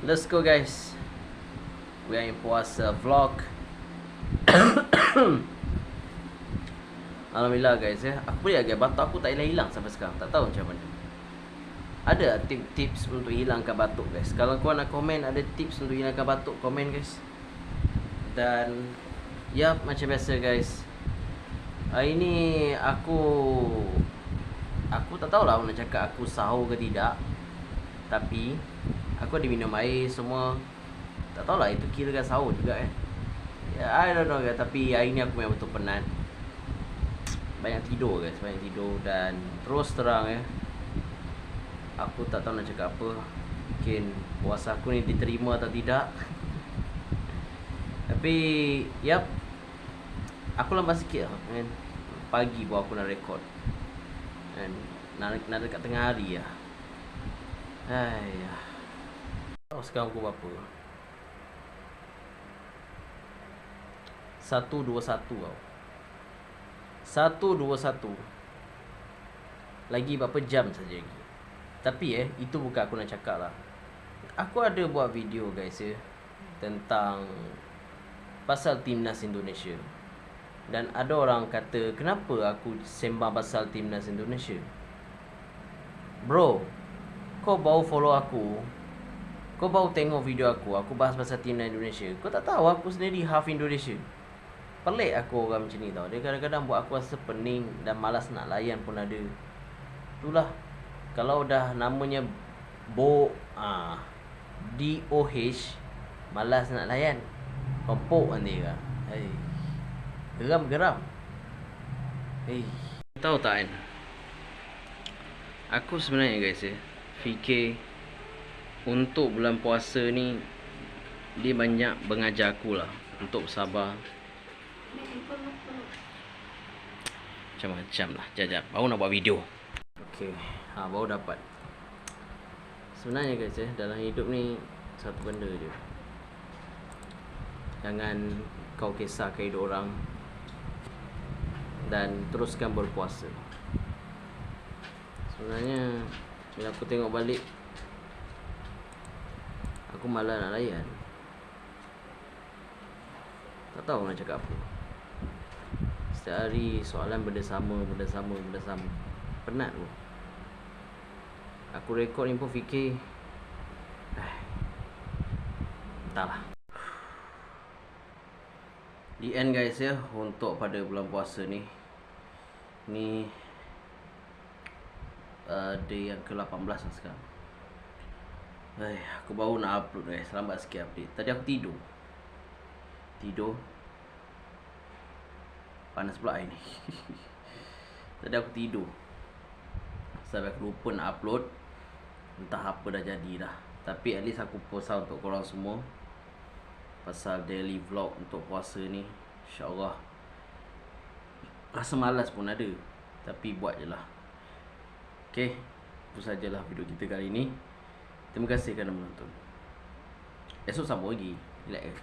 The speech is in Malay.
Let's go guys. We are in puasa vlog. Alhamdulillah guys ya. Aku boleh agak batuk aku tak hilang sampai sekarang. Tak tahu macam mana. Ada tips untuk hilangkan batuk guys. Kalau korang nak komen ada tips untuk hilangkan batuk, komen guys. Dan ya macam biasa guys. Hari ni aku tak tahulah nak cakap aku sahur ke tidak. Tapi aku ada minum air semua. Tak tahulah itu kira kan sahur juga ya, I don't know guys. Tapi hari ni aku memang betul penat. Banyak tidur guys, banyak tidur. Dan terus terang aku tak tahu nak cakap apa. Mungkin puasa aku ni diterima atau tidak. Tapi yap, aku lambat sikit lah kan. Pagi pun aku nak record. Dan nak dekat tengah hari lah. Hai. Sekarang pukul berapa? 1:21 tau. 1:21. Lagi berapa jam saja lagi. Tapi itu bukan aku nak cakap lah. Aku ada buat video guys tentang pasal Timnas Indonesia. Dan ada orang kata, kenapa aku sembang pasal Timnas Indonesia? Bro, kau baru follow aku, kau baru tengok video aku bahas pasal Timnas Indonesia. Kau tak tahu aku sendiri half Indonesia. Pelik aku orang macam ni tau. Dia kadang-kadang buat aku rasa pening dan malas nak layan pun ada. Itulah, kalau dah namanya DOH, malas nak layan. Kompok nanti kan. Geram. Tahu tak kan, aku sebenarnya guys fikir untuk bulan puasa ni dia banyak mengajar aku lah untuk sabar. Macam-macam lah. Jap baru nak buat video. Okay, baru dapat. Sebenarnya guys dalam hidup ni satu benda je, jangan kau kisahkan hidup orang dan teruskan berpuasa. Sebenarnya bila aku tengok balik, aku malas nak layan. Tak tahu nak cakap apa. Setiap hari soalan benda sama. Penat pun. Aku rekod ni pun fikir entahlah. The end guys untuk pada bulan puasa ni day yang ke-18 lah sekarang. Aku baru nak upload guys. Lambat sikit update. Tadi aku tidur panas pula air ni. Tadi aku tidur sampai aku lupa nak upload. Entah apa dah jadi dah. Tapi at least aku post out untuk korang semua pasal daily vlog untuk puasa ni. InsyaAllah. Rasa malas pun ada, tapi buat je lah. Okay, itu sajalah video kita kali ni. Terima kasih kerana menonton. Esok sambung lagi. Relax